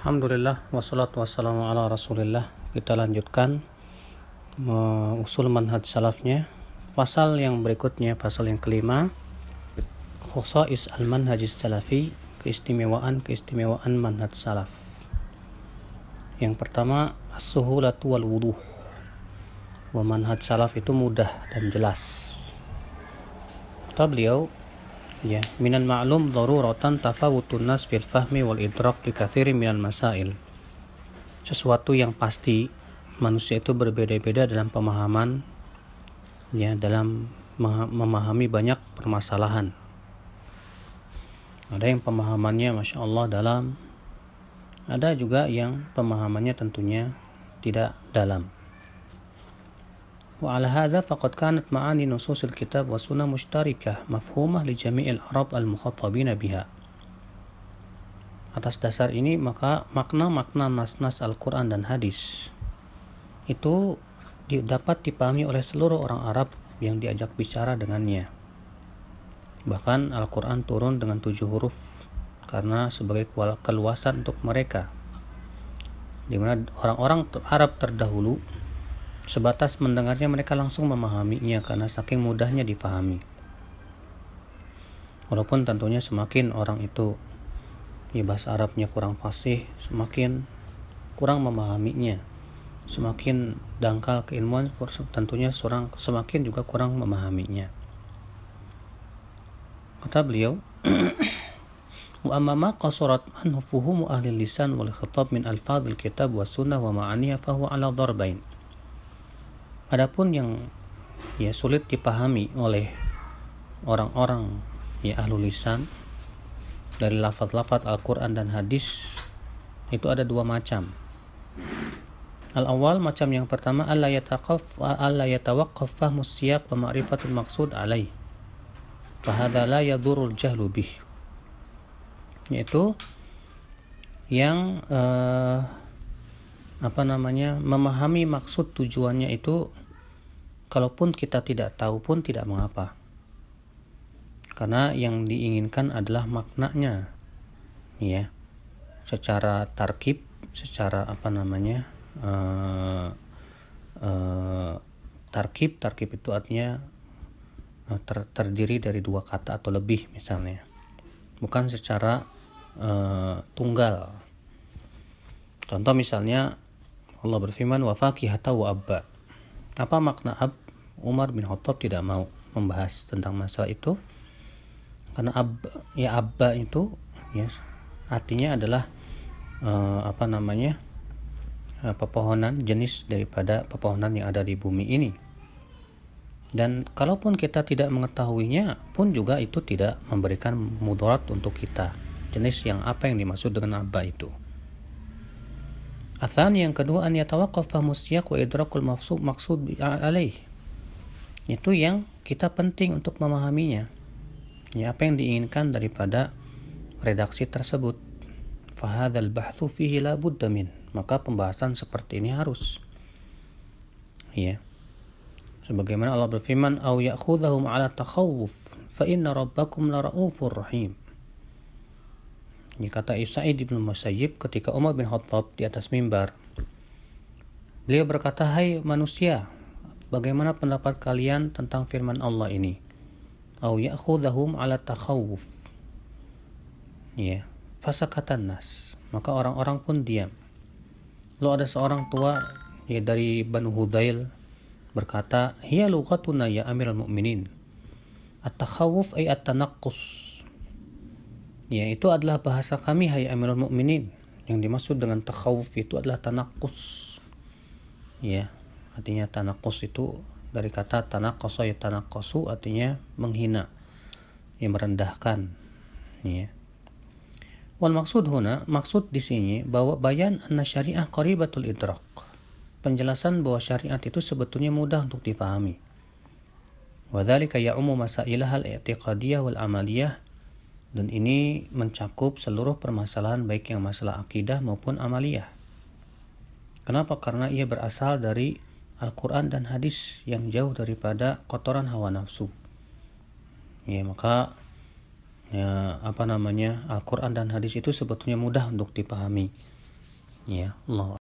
Alhamdulillah wassalatu wassalamu ala rasulillah. Kita lanjutkan usul manhaj salafnya. Pasal yang berikutnya, pasal yang kelima, khusais al-manhajis salafi, keistimewaan manhaj salaf. Yang pertama, as-suhulatu wal wuduh. Wa manhaj salaf itu mudah dan jelas. Kata beliau, ya, minal ma'lum daruratan tafawutun nas fil fahmi wal idrak li katsirin minal masail. Sesuatu yang pasti, manusia itu berbeda-beda dalam pemahaman, ya, dalam memahami banyak permasalahan. Ada yang pemahamannya Masya Allah dalam, ada juga yang pemahamannya tentunya tidak dalam. Wa ala hadza faqad kanat ma'ani nususil kitab wa sunnah mushtarikah mafhumah li jami'il arab al-mukhatabina biha. Atas dasar ini maka makna-makna nas-nas Al-Quran dan hadis itu dapat dipahami oleh seluruh orang Arab yang diajak bicara dengannya. Bahkan Al-Quran turun dengan 7 huruf karena sebagai keluasan untuk mereka, di mana orang-orang Arab terdahulu sebatas mendengarnya mereka langsung memahaminya karena saking mudahnya difahami. Walaupun tentunya semakin orang itu, ya, bahasa Arabnya kurang fasih, semakin kurang memahaminya, semakin dangkal keilmuan, tentunya semakin juga kurang memahaminya. Kata beliau, wa amma ma qasurat anhu fuhumu ahli lisan wal khitab min alfadhil kitab wa sunnah wa ma'aniha fa huwa ala darbain. Adapun yang, ya, sulit dipahami oleh orang-orang, ya, ahlu lisan dari lafaz-lafaz Al-Quran dan hadis itu ada 2 macam. Al-awwal, macam yang pertama, alla yatawaqqaf fahmu siyaq wa ma'rifatul maqsud alaih fa hadza la yadurul jahlu bih, yaitu yang memahami maksud tujuannya itu, kalaupun kita tidak tahu pun tidak mengapa, karena yang diinginkan adalah maknanya, ya, secara tarkib, secara tarkib itu artinya terdiri dari 2 kata atau lebih misalnya, bukan secara tunggal. Contoh misalnya Allah berfirman wa fakihata wa abba. Apa makna ab? Umar bin Khattab tidak mau membahas tentang masalah itu karena abba itu, ya, artinya adalah pepohonan, jenis daripada pepohonan yang ada di bumi ini. Dan kalaupun kita tidak mengetahuinya pun juga itu tidak memberikan mudarat untuk kita. Jenis yang apa yang dimaksud dengan abba itu. Athani, yang kedua, an yatawaqqaf fahmu siyaq wa idrakul maqsud alaih. Itu yang kita penting untuk memahaminya, ya, apa yang diinginkan daripada redaksi tersebut. Fahadzal bahthu fihi la budda min. Maka pembahasan seperti ini harus, ya. Sebagaimana Allah berfirman, "Au ya'khudhahum 'ala takhawuf fa inna rabbakum la ra'ufur rahim." Ini kata Sa'id bin Musayyib ketika Umar bin Khattab di atas mimbar. Beliau berkata, "Hai manusia, bagaimana pendapat kalian tentang firman Allah ini? Au ya'khudhahum 'ala takhawuf." Ya, fasakatan nas. Maka orang-orang pun diam. Lalu ada seorang tua, ya, dari Banu Hudzail berkata, "Hiya lughatuna ya Amirul Mukminin. At-takhawuf ay at-tanaqqus." Ya, itu adalah bahasa kami, hai Amirul Mukminin. Yang dimaksud dengan takhawuf itu adalah tanaqqus. Ya, artinya tanaqqus itu dari kata tanaqqasa yatanaqqasu, artinya menghina, yang merendahkan, ya. Wal maksud huna, maksud di sini bahwa bayan anna syariah qaribatul idrak. Penjelasan bahwa syariat itu sebetulnya mudah untuk difahami. Wa dzalika ya'ummu masailahal i'tiqadiyah wal amaliyah. Dan ini mencakup seluruh permasalahan baik yang masalah akidah maupun amaliyah. Kenapa? Karena ia berasal dari Al-Quran dan hadis yang jauh daripada kotoran hawa nafsu. Ya, maka Al-Quran dan hadis itu sebetulnya mudah untuk dipahami. Ya, Allah